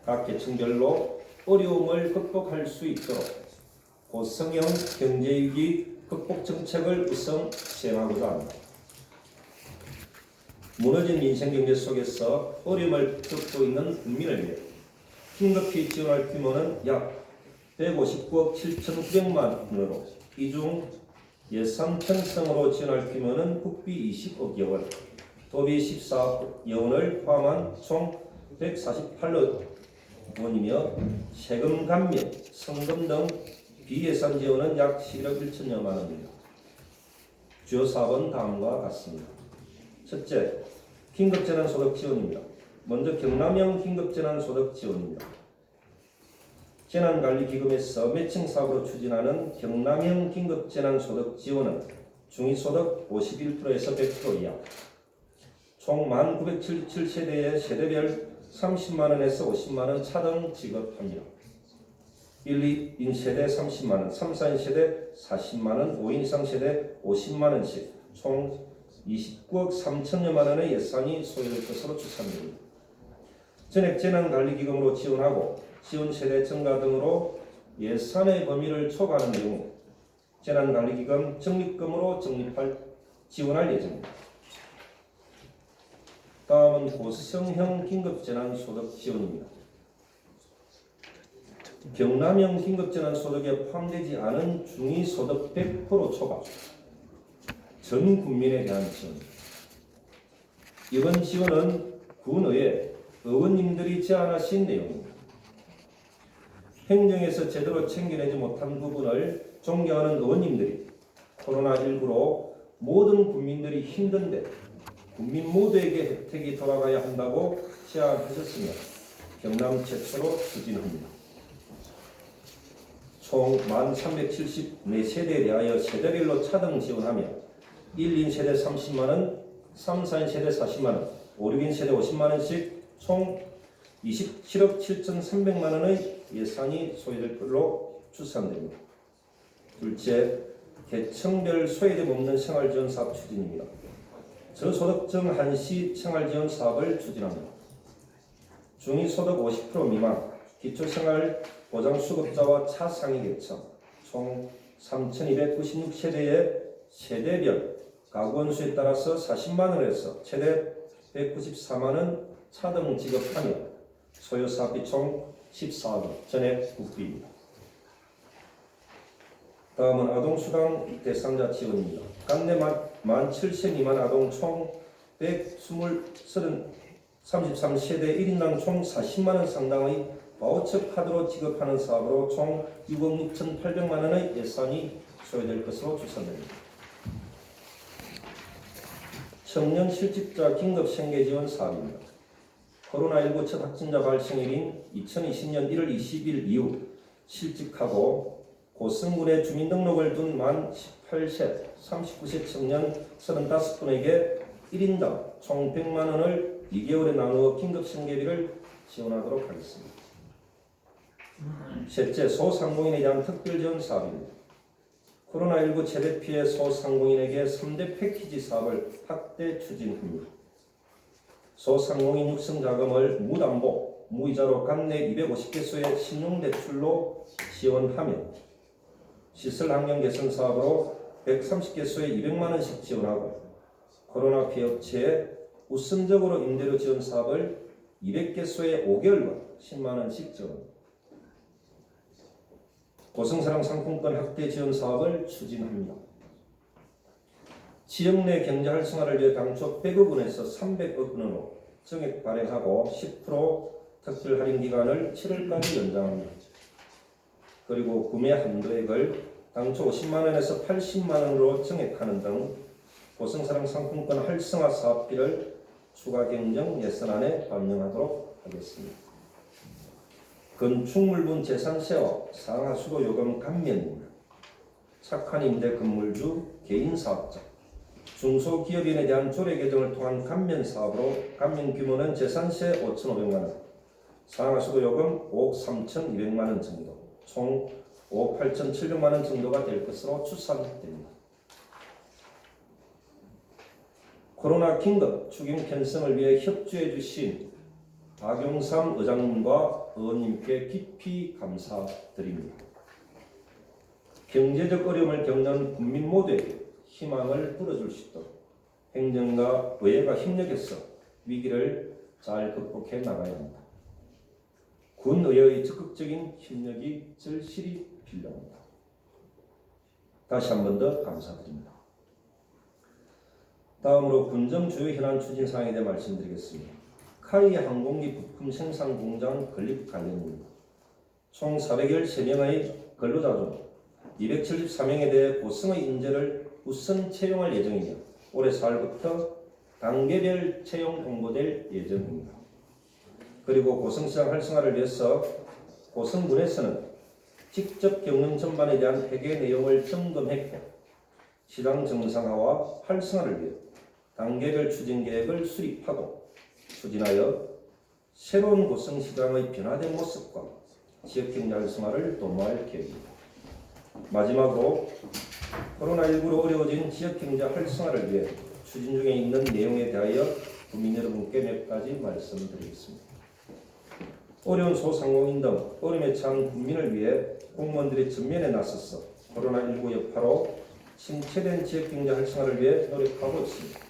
각 계층별로 어려움을 극복할 수 있도록 고성형 경제위기 극복 정책을 우선 시행하고자 합니다. 무너진 민생경제 속에서 어려움을 겪고 있는 국민을 위해 긴급히 지원할 규모는 약 159억 7,900만 원으로 이 중 예산 편성으로 지원할 규모는 국비 20억여 원, 도비 14억여 원을 포함한 총 148억 원이며 세금 감면, 성금 등 비예산 지원은 약 11억 1천여만 원입니다. 주요 사업은 다음과 같습니다. 첫째, 긴급재난소득 지원입니다. 먼저 경남형 긴급재난소득 지원입니다. 재난관리기금에서 매칭 사업으로 추진하는 경남형 긴급재난소득 지원은 중위소득 51%에서 100% 이하, 총 1977세대의 세대별 30만원에서 50만원 차등 지급합니다. 1, 2인 세대 30만원, 3, 4인 세대 40만원, 5인 이상 세대 50만원씩 총 29억 3천여만원의 예산이 소요될 것으로 추산됩니다. 전액 재난관리기금으로 지원하고 지원 세대 증가 등으로 예산의 범위를 초과하는 경우 재난관리기금 적립금으로 지원할 예정입니다. 다음은 고성형 긴급재난소득 지원입니다. 경남형 긴급재난소득에 포함되지 않은 중위소득 100% 초과 전 국민에 대한 지원입니다. 이번 지원은 군의회 의원님들이 제안하신 내용입니다. 행정에서 제대로 챙겨내지 못한 부분을 존경하는 의원님들이 코로나19로 모든 국민들이 힘든데 국민 모두에게 혜택이 돌아가야 한다고 제안하셨으며 경남 최초로 추진합니다. 총 1,374세대에 대하여 세대별로 차등 지원하며 1인 세대 30만원, 3, 4인 세대 40만원, 5, 6인 세대 50만원씩 총 27억 7,300만원의 예산이 소요될 걸로 추산됩니다. 둘째, 계층별 소외됨 없는 생활지원 사업 추진입니다. 저소득층 한시 생활지원 사업을 추진합니다. 중위소득 50% 미만, 기초생활보장수급자와 차상위 계층 총 3,296세대의 세대별 가구원수에 따라서 40만원에서 최대 194만원 차등 지급하며 소요사업비 총 14억 원, 전액 국비입니다. 다음은 아동수당 대상자 지원입니다. 관내 만 7세 미만 아동 총 133세대 1인당 총 40만원 상당의 바우처 카드로 지급하는 사업으로 총 6억 6,800만원의 예산이 소요될 것으로 추산됩니다. 청년 실직자 긴급 생계 지원 사업입니다. 코로나19 첫 확진자 발생일인 2020년 1월 20일 이후 실직하고 고성군에 주민등록을 둔 만 18세, 39세 청년 35분에게 1인당 총 100만원을 2개월에 나누어 긴급생계비를 지원하도록 하겠습니다. 셋째, 소상공인에 대한 특별지원 사업입니다. 코로나19 최대 피해 소상공인에게 3대 패키지 사업을 확대 추진합니다. 소상공인 육성자금을 무담보, 무이자로 관내 250개소의 신용대출로 지원하며 시설환경 개선 사업으로 130개소에 200만원씩 지원하고 코로나 피해 업체에 우선적으로 임대료 지원 사업을 200개소에 5개월간 10만원씩 지원합니다. 고성사랑 상품권 확대 지원 사업을 추진합니다. 지역 내 경제 활성화를 위해 당초 100억 원에서 300억 원으로 정액 발행하고 10% 특별 할인 기간을 7월까지 연장합니다. 그리고 구매 한도액을 당초 50만원에서 80만원으로 정액하는 등 고성사랑 상품권 활성화 사업비를 추가 경정 예산안에 반영하도록 하겠습니다. 건축물분 재산세와 상하수도 요금 감면입니다. 착한 임대 건물주, 개인사업자, 중소기업인에 대한 조례 개정을 통한 감면 사업으로 감면 규모는 재산세 5,500만원, 상하수도 요금 5억 3,200만원 정도, 총 5억 8,700만원 정도가 될 것으로 추산됩니다. 코로나 긴급 추경 편성을 위해 협조해 주신 박용삼 의장님과 의원님께 깊이 감사드립니다. 경제적 어려움을 겪는 국민 모두에게 희망을 불어줄 수 있도록 행정과 의회가 협력해서 위기를 잘 극복해 나가야 합니다. 군의회의 적극적인 협력이 절실히 필요합니다. 다시 한 번 더 감사드립니다. 다음으로 군정 주요 현안 추진 사항에 대해 말씀드리겠습니다. 카이 항공기 부품 생산 공장 건립 관련입니다. 총 413명의 근로자 중 274명에 대해 고성의 인재를 우선 채용할 예정이며 올해 4월부터 단계별 채용 공고될 예정입니다. 그리고 고성시장 활성화를 위해서 고성군에서는 직접 경영 전반에 대한 회계 내용을 점검했고 시장 정상화와 활성화를 위해 단계별 추진 계획을 수립하고 추진하여 새로운 고성시장의 변화된 모습과 지역경제 활성화를 도모할 계획입니다. 마지막으로 코로나19로 어려워진 지역경제 활성화를 위해 추진 중에 있는 내용에 대하여 국민 여러분께 몇 가지 말씀드리겠습니다. 어려운 소상공인 등 어려움에 처한 국민을 위해 공무원들이 전면에 나서서 코로나19 여파로 침체된 지역경제 활성화를 위해 노력하고 있습니다.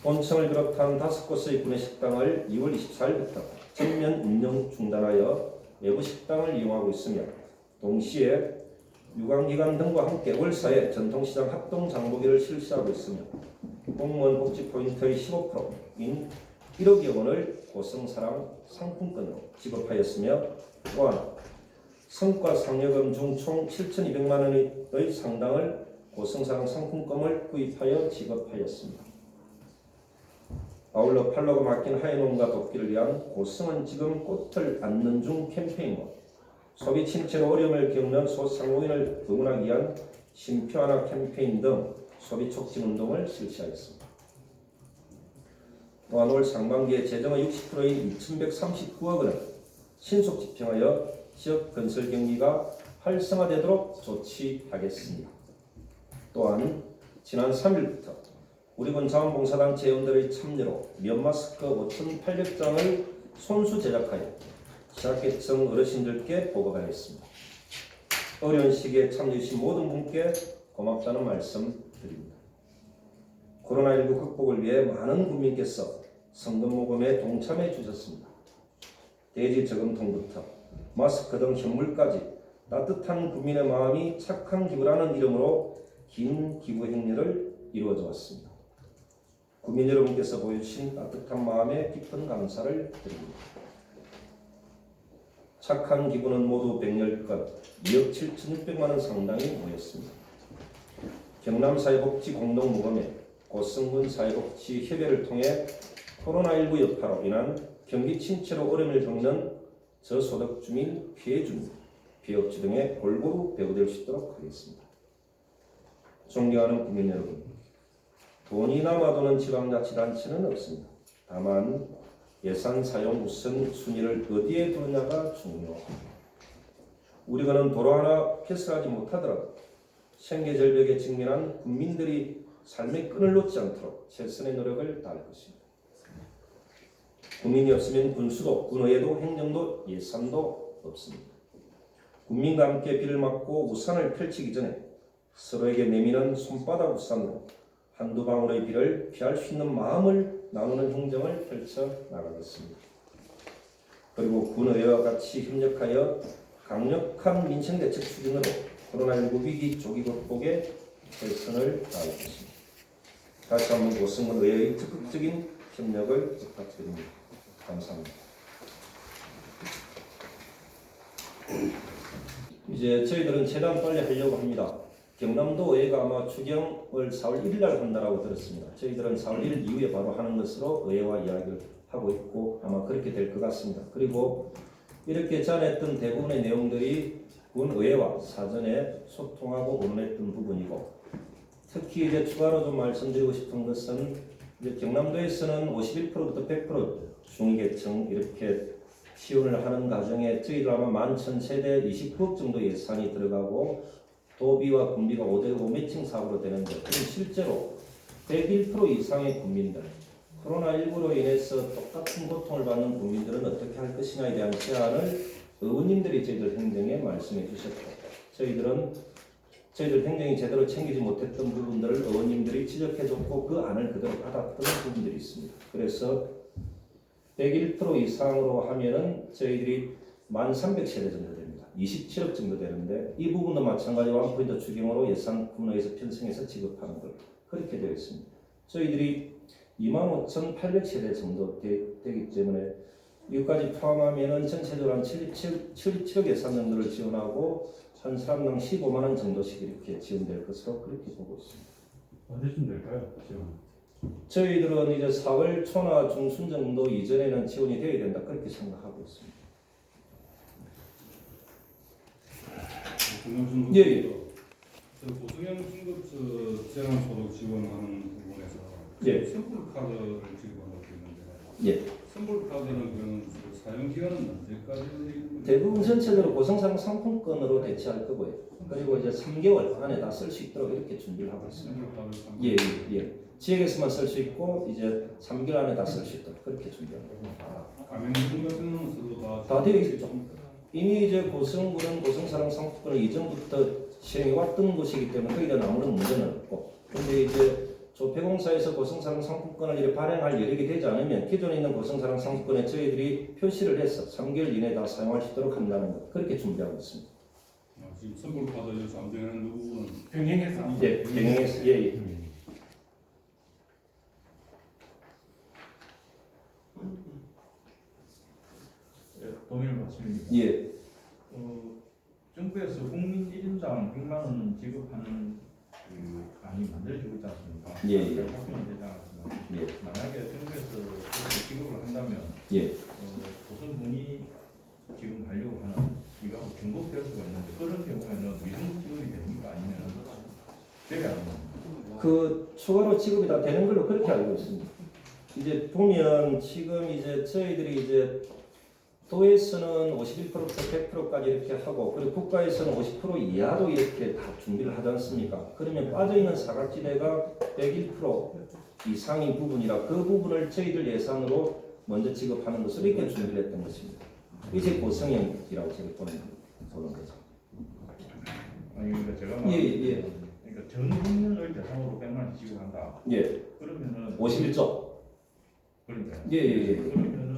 본청을 비롯한 5곳의 구내식당을 2월 24일부터 전면 운영 중단하여 외부 식당을 이용하고 있으며 동시에 유관기관 등과 함께 월사에 전통시장 합동장보기를 실시하고 있으며 공무원 복지 포인트의 15%인 1억여 원을 고성사랑 상품권으로 지급하였으며 또한 성과 상여금 중 총 7,200만 원의 상당을 고성사랑 상품권을 구입하여 지급하였습니다. 아울러 팔로가 맡긴 하이농과 돕기를 위한 고성은 지금 꽃을 안는 중 캠페인과 소비 침체로 어려움을 겪는 소상공인을 응원하기 위한 심표 하나 캠페인 등 소비 촉진 운동을 실시하였습니다. 또한 올 상반기에 재정의 60%인 2,139억 원을 신속 집행하여 지역 건설 경기가 활성화되도록 조치하겠습니다. 또한 지난 3일부터 우리군 자원봉사단체 회원들의 참여로 면마스크 5,800장을 손수 제작하여 취약계층 어르신들께 보급하였습니다. 어려운 시기에 참여해주신 모든 분께 고맙다는 말씀 드립니다. 코로나19 극복을 위해 많은 국민께서 성금 모금에 동참해 주셨습니다. 대지 저금통부터 마스크 등 현물까지 따뜻한 국민의 마음이 착한 기부라는 이름으로 긴 기부 행렬을 이루어져 왔습니다. 국민 여러분께서 보여주신 따뜻한 마음에 깊은 감사를 드립니다. 착한 기부는 모두 100건 2억 7,600만 원 상당이 모였습니다. 경남사회복지 공동모금회 고성군 사회복지협의회를 통해 코로나19 여파로 인한 경기 침체로 어려움을 겪는 저소득 주민, 피해 주민, 피해업체 등에 골고루 배부될 수 있도록 하겠습니다. 존경하는 국민 여러분, 돈이 남아도는 지방자치단체는 없습니다. 다만 예산 사용 우선 순위를 어디에 두느냐가 중요합니다. 우리가는 도로 하나 폐설하지 못하더라도 생계절벽에 직면한 국민들이 삶의 끈을 놓지 않도록 최선의 노력을 다할 것입니다. 국민이 없으면 군수도, 군의회도, 행정도, 예산도 없습니다. 국민과 함께 비를 맞고 우산을 펼치기 전에 서로에게 내미는 손바닥 우산으로 한두 방울의 비를 피할 수 있는 마음을 나누는 행정을 펼쳐 나가겠습니다. 그리고 군의회와 같이 협력하여 강력한 민생대책 추진으로 코로나19 위기 조기 극복에 최선을 다할 것입니다. 다시 한번 고성군 의회의 적극적인 협력을 부탁드립니다. 감사합니다. 이제 저희들은 최대한 빨리 하려고 합니다. 경남도 의회가 아마 추경을 4월 1일 날 한다고 들었습니다. 저희들은 4월 1일 이후에 바로 하는 것으로 의회와 이야기를 하고 있고 아마 그렇게 될 것 같습니다. 그리고 이렇게 전했던 대부분의 내용들이 군의회와 사전에 소통하고 의논했던 부분이고 특히 이제 추가로 좀 말씀드리고 싶은 것은 이제 경남도에서는 51%부터 100% 중위계층 이렇게 지원을 하는 과정에 저희들 아마 11,000세대 29억 정도 예산이 들어가고 도비와 군비가 5대5 매칭 사업으로 되는데 그럼 실제로 101% 이상의 국민들 코로나19로 인해서 똑같은 고통을 받는 국민들은 어떻게 할 것이냐에 대한 제안을 의원님들이 저희들 행정에 말씀해 주셨고, 저희들 행정이 제대로 챙기지 못했던 부분들을 의원님들이 지적해줬고 그 안을 그대로 받았던 부분들이 있습니다. 그래서 101% 이상으로 하면은 저희들이 1,300세대 정도 됩니다. 27억 정도 되는데 이 부분도 마찬가지로 원포인트 추경으로 예산 분호에서 편성해서 지급하는 걸 그렇게 되어 있습니다. 저희들이 25,800세대 정도 되기 때문에 이것까지 포함하면은 전체적으로 한 77억 예산 정도를 지원하고 한 사람당 15만 원 정도씩 이렇게 지원될 것으로 그렇게 보고 있습니다. 언제쯤 될까요? 지원. 저희들은 이제 4월 초나 중순 정도 이전에는 지원이 되어야 된다 그렇게 생각하고 있습니다. 예. 고소형 긴급 재난소득 지원하는 부분에서 예. 선불 카드를 지급한다고 했는데, 예. 선불 카드는 그런 사용 기간은 언제까지? 대부분 전체적으로 고성상 상품권으로 대체할 거고요. 그리고 이제 3개월 안에 다 쓸 수 있도록 이렇게 준비를 하고 있습니다. 선불 카드 예. 지역에서만 쓸 수 있고 이제 3개월 안에 다 쓸 수 있도록 그렇게 준비하고 있습니다. 가맹점 같은 경우도 다 되어 있죠. 이미 이제 고성군은 고성사랑 상품권을 이전부터 시행해 왔던 곳이기 때문에 거기에 대한 아무런 문제는 없고, 근데 이제 조폐공사에서 고성사랑 상품권을 이렇게 발행할 여력이 되지 않으면 기존에 있는 고성사랑 상품권에 저희들이 표시를 해서 3개월 이내에 다 사용할 수 있도록 한다는 것 그렇게 준비하고 있습니다. 지금 선불 카드에서 안정하는 부분은 병행해서. 예, 병행해서 예. 동일 말씀입니다. 예. 정부에서 국민 1인당 100만 원 지급하는 그 안이 만들어지고 있지 않습니까? 예. 바뀌면 되지 않습니까? 예. 만약에 정부에서 그렇게 지급을 한다면 예. 무슨 분이 지금 하려고 하는 이거 중복될 수가 있는데 그런 경우에는 위성 지급이 됩니까? 아니면 되게 안 됩니까? 그 추가로 지급이 다 되는 걸로 그렇게 알고 있습니다. 이제 보면 지금 이제 저희들이 이제 도에서는 51%부터 100%까지 이렇게 하고, 그리고 국가에서는 50% 이하도 이렇게 다 준비를 하지 않습니까? 그러면 빠져있는 사각지대가 101% 이상인 부분이라 그 부분을 저희들 예산으로 먼저 지급하는 것으로 이렇게 준비를 했던 것입니다. 이게 고성형이라고 제가 보는 거죠. 아니 그러니까 제가 예. 그러니까 전 국민을 대상으로 100만 원 지급한다. 예. 그러면은 51조. 그러니까 예. 그러면은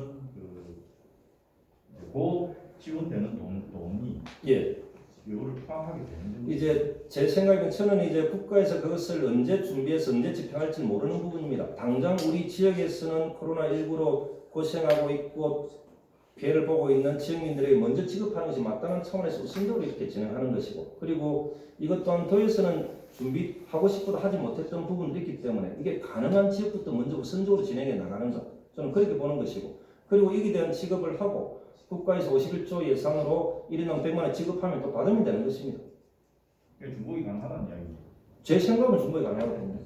그 지원되는 돈이 예. 이거를 포함하게 되는 거죠. 이제 제 생각에는 저는 이제 국가에서 그것을 언제 준비해서 언제 집행할지 모르는 부분입니다. 당장 우리 지역에서는 코로나19로 고생하고 있고 피해를 보고 있는 지역민들에게 먼저 지급하는 것이 마땅한 차원에서 우선적으로 이렇게 진행하는 것이고, 그리고 이것 또한 도에서는 준비하고 싶어도 하지 못했던 부분도 있기 때문에 이게 가능한 지역부터 먼저 우선적으로 진행해 나가는 것, 저는 그렇게 보는 것이고, 그리고 이에 대한 지급을 하고 국가에서 51조 예산으로 1인당 100만 원 지급하면 또 받으면 되는 것입니다. 그게 중복이 가능하다는 이야기죠. 제 생각은 충분히 가능하거든요.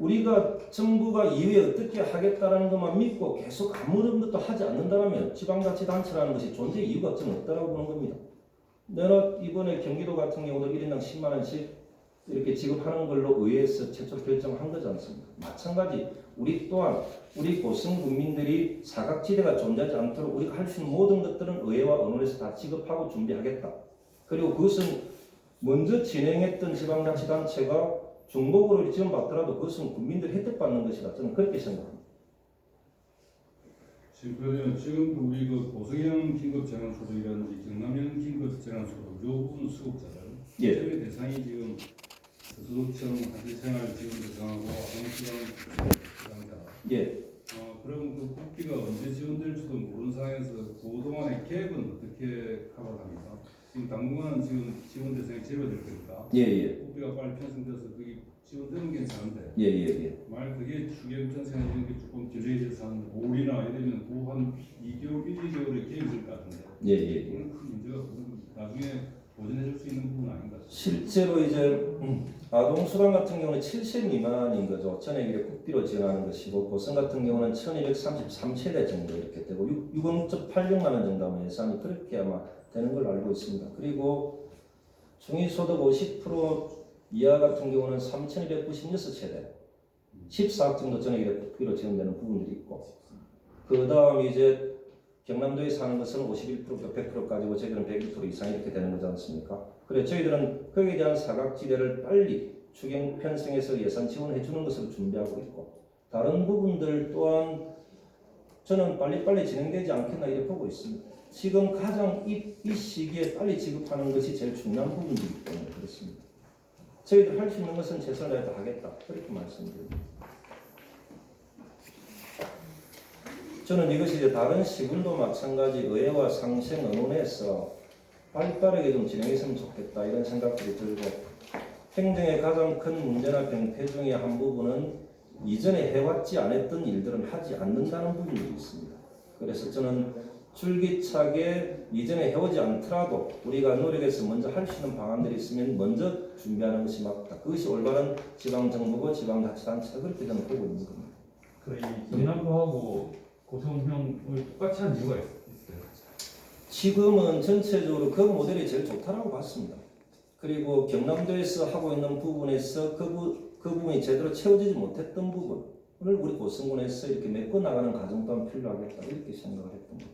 우리가 정부가 이후에 어떻게 하겠다라는 것만 믿고 계속 아무런 것도 하지 않는다면 지방자치단체라는 것이 존재 이유가 저는 없다고 보는 겁니다. 내가 이번에 경기도 같은 경우도 1인당 10만 원씩 이렇게 지급하는 걸로 의회에서 최초 결정한 거지 않습니까? 마찬가지 우리 또한 우리 고성 국민들이 사각지대가 존재하지 않도록 우리가 할 수 있는 모든 것들은 의회와 언론에서 다 지급하고 준비하겠다. 그리고 그것은 먼저 진행했던 지방자치단체가 중복으로 지원받더라도 그것은 국민들이 혜택받는 것이다. 저는 그렇게 생각합니다. 지금 우리 그 고성형 긴급 재난소득이라든지 경남형 긴급 재난소득 요 부분 수급자들 예. 저희 대상이 지금 소득청 한시생활 지원 대상하고 아동수당 대상자. 예. 그럼 그 국비가 언제 지원될지도 모르는 상황에서 그동안의 계획은 어떻게 커버합니까? 지금 당분간은 지금 지원 대상이 제외될 거니까. 예. 국비가 빨리 편성돼서 그게 지원되는 게 괜찮은데. 예. 만약 그게 추경 편성이 이런 게 조금 길어져서 한 5월이나 이러면 한 2개월, 1~2개월의 계획일 것 같은데. 예. 그건 큰 문제가 없는 나중에 보전해줄 수 있는 부분은 아닌가 싶습니다. 실제로 이제 아동수당 같은 경우는 7세 미만인 거죠. 전액 이렇게 국비로 지원하는 것이고, 고성 같은 경우는 1233세대 정도 이렇게 되고 6.86만 원 정도 하면 예산이 그렇게 아마 되는 걸로 알고 있습니다. 그리고 중위소득 50% 이하 같은 경우는 3,296세대, 14억 정도 전액에 국비로 지원되는 부분들이 있고, 그 다음 이제 경남도에 사는 것은 51%부터 100% 가지고 저희들은 101% 이상 이렇게 되는 거지 않습니까? 그래 저희들은 거기에 대한 사각지대를 빨리 추경 편성해서 예산 지원해 주는 것으로 준비하고 있고, 다른 부분들 또한 저는 빨리빨리 진행되지 않겠나 이렇게 보고 있습니다. 지금 가장 이 시기에 빨리 지급하는 것이 제일 중요한 부분이기 때문에 그렇습니다. 저희들 할 수 있는 것은 최선을 다해서 하겠다 그렇게 말씀드립니다. 저는 이것이 이제 다른 시군도 마찬가지 의회와 상생 의논에서 빨리빠르게 좀 진행했으면 좋겠다 이런 생각들이 들고, 행정의 가장 큰 문제나 병폐 중에 한 부분은 이전에 해왔지 않았던 일들은 하지 않는다는 부분이 있습니다. 그래서 저는 줄기차게 이전에 해오지 않더라도 우리가 노력해서 먼저 할 수 있는 방안들이 있으면 먼저 준비하는 것이 맞다. 그것이 올바른 지방정부고 지방자치단체가 그렇게 저는 보고 있는 겁니다. 거의 경남도하고 고성형을 똑같이 한 이유가 있어요. 지금은 전체적으로 그 모델이 제일 좋다라고 봤습니다. 그리고 경남도에서 하고 있는 부분에서 그 부분이 제대로 채워지지 못했던 부분을 우리 고성군에서 이렇게 메꿔 나가는 과정 또한 필요하겠다 이렇게 생각을 했던 겁니다.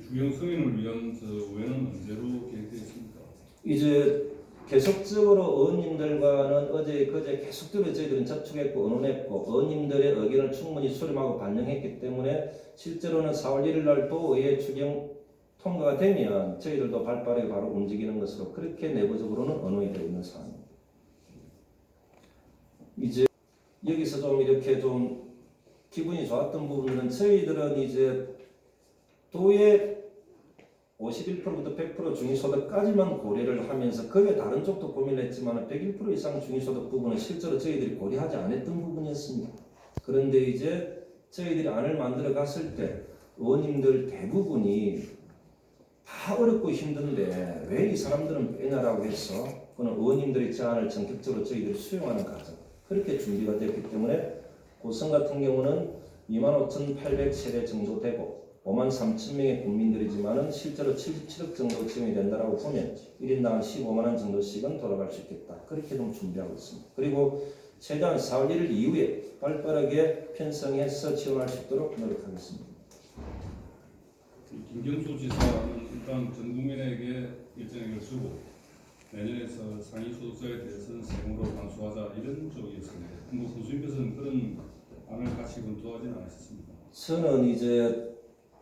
주경 승인을 위한 의회는 언제로 계획되어 있습니까? 이제 계속적으로 의원님들과는 그제 계속적으로 저희들은 접촉했고 의논했고 의원님들의 의견을 충분히 수렴하고 반영했기 때문에 실제로는 4월 1일 날 도의회 추경 통과가 되면 저희들도 발빠르게 바로 움직이는 것으로 그렇게 내부적으로는 의논이 되어 있는 상황입니다. 이제 여기서 좀 이렇게 좀 기분이 좋았던 부분은 저희들은 이제 도의 51%부터 100% 중위소득까지만 고려를 하면서 거기에 다른 쪽도 고민을 했지만 101% 이상 중위소득 부분은 실제로 저희들이 고려하지 않았던 부분이었습니다. 그런데 이제 저희들이 안을 만들어 갔을 때 의원님들 대부분이 다 어렵고 힘든데 왜 이 사람들은 빼냐라고 해서 그는 의원님들의 제안을 전격적으로 저희들이 수용하는 과정 그렇게 준비가 됐기 때문에 고성 같은 경우는 25,800세대 정도 되고 53,000명의 국민들이지만은 실제로 77억 정도 지원이 된다라고 보면 1인당 한 15만 원 정도씩은 돌아갈 수 있겠다. 그렇게 좀 준비하고 있습니다. 그리고 최대한 4월 1일 이후에 빠르게 편성해서 지원할 수 있도록 노력하겠습니다. 김경수 지사는 일단 전 국민에게 일정액을 주고 내년에서 상위 소득자에 대해서는 세금으로 감수하자 이런 쪽이었습니다. 교수님께서는 그런 안을 같이 검토하지는 않으셨습니까? 저는 이제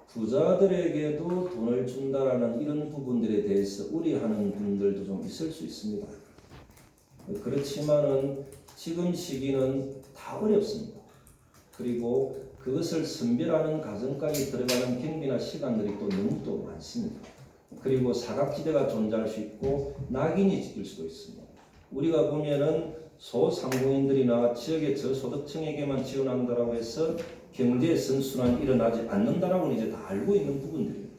부자들에게도 돈을 준다라는 이런 부분들에 대해서 우려하는 분들도 좀 있을 수 있습니다. 그렇지만은 지금 시기는 다 어렵습니다. 그리고 그것을 선별하는 과정까지 들어가는 경비나 시간들이 또 너무 또 많습니다. 그리고 사각지대가 존재할 수 있고 낙인이 찍힐 수도 있습니다. 우리가 보면은 소상공인들이나 지역의 저소득층에게만 지원한다라고 해서 경제 선순환이 일어나지 않는다라고는 이제 다 알고 있는 부분들입니다.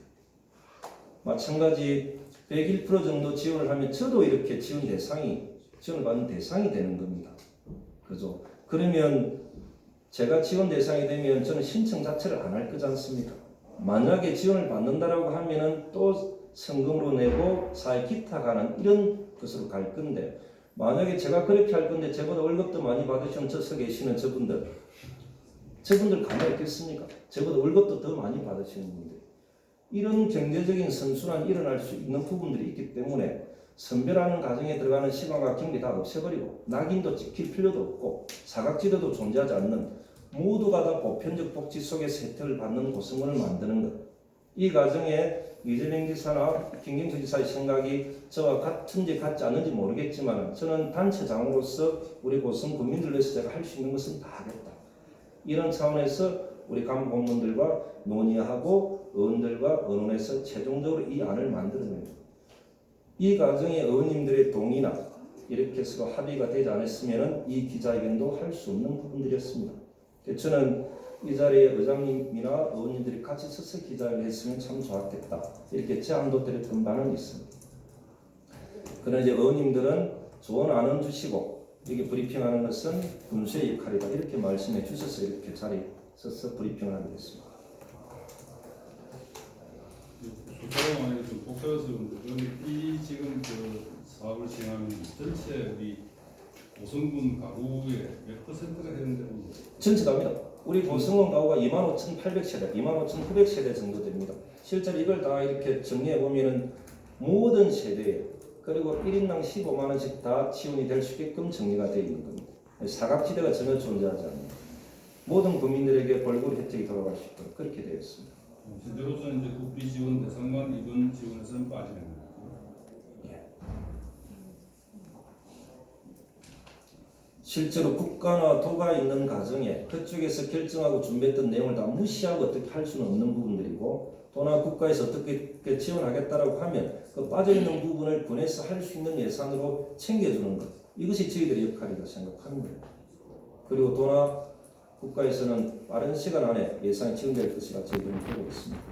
마찬가지 101% 정도 지원을 하면 저도 이렇게 지원을 받는 대상이 되는 겁니다. 그죠? 그러면 제가 지원 대상이 되면 저는 신청 자체를 안 할 거지 않습니까? 만약에 지원을 받는다라고 하면은 또 성금으로 내고 사회 기타 가는 이런 것으로 갈 건데, 만약에 제가 그렇게 할 건데 저보다 월급도 많이 받으시면 저서 계시는 저분들 가만히 있겠습니까? 저보다 월급도 더 많이 받으시는 분들, 이런 경제적인 선순환이 일어날 수 있는 부분들이 있기 때문에 선별하는 과정에 들어가는 시간과 경비 다 없애버리고 낙인도 찍힐 필요도 없고 사각지대도 존재하지 않는 모두가 다 보편적 복지 속에서 혜택을 받는 고성군을 만드는 것. 이 과정에 이재명 지사나 김경수 지사의 생각이 저와 같은지 같지 않은지 모르겠지만 저는 단체장으로서 우리 고성 국민들 위해서 제가 할 수 있는 것은 다 하겠다. 이런 차원에서 우리 간부공무원들과 논의하고 의원들과 의논해서 최종적으로 이 안을 만들어냅니다. 이 과정에 의원님들의 동의나 이렇게 서로 합의가 되지 않았으면 이 기자회견도 할 수 없는 부분들이었습니다. 저는 이 자리에 의장님이나 의원님들이 같이 서서 기자회견을 했으면 참 좋았겠다. 이렇게 제안도 드렸던 바는 있습니다. 그러나 이제 의원님들은 좋은 안은 주시고 이렇게 브리핑하는 것은 군수의 역할이다. 이렇게 말씀해 주셔서 이렇게 자리에 서서 브리핑을 하게 됐습니다. 숫자가 많이 좀 복잡해서 그런데 이 지금 그 사업을 진행하는 전체 우리 5성분 가구의 몇 퍼센트가 해당되는 거예요? 전체 답니다. 우리 고성원 가구가 25,800세대, 25,900세대 정도 됩니다. 실제로 이걸 다 이렇게 정리해 보면은 모든 세대에 그리고 1인당 15만 원씩 다 지원이 될 수 있게끔 정리가 되어 있는 겁니다. 사각지대가 전혀 존재하지 않습니다. 모든 국민들에게 벌꿀 혜택이 돌아갈 수 있도록 그렇게 되어 있습니다. 실제로서는 이제 국비 지원 대상만 이번 지원에서는 빠지는 거예요. 실제로 국가나 도가 있는 가정에 그쪽에서 결정하고 준비했던 내용을 다 무시하고 어떻게 할 수는 없는 부분들이고 도나 국가에서 어떻게 지원하겠다라고 하면 그 빠져있는 부분을 군에서 할 수 있는 예산으로 챙겨주는 것 이것이 저희들의 역할이라고 생각합니다. 그리고 도나 국가에서는 빠른 시간 안에 예산이 지원될 것이라 저희들은 보고 있습니다.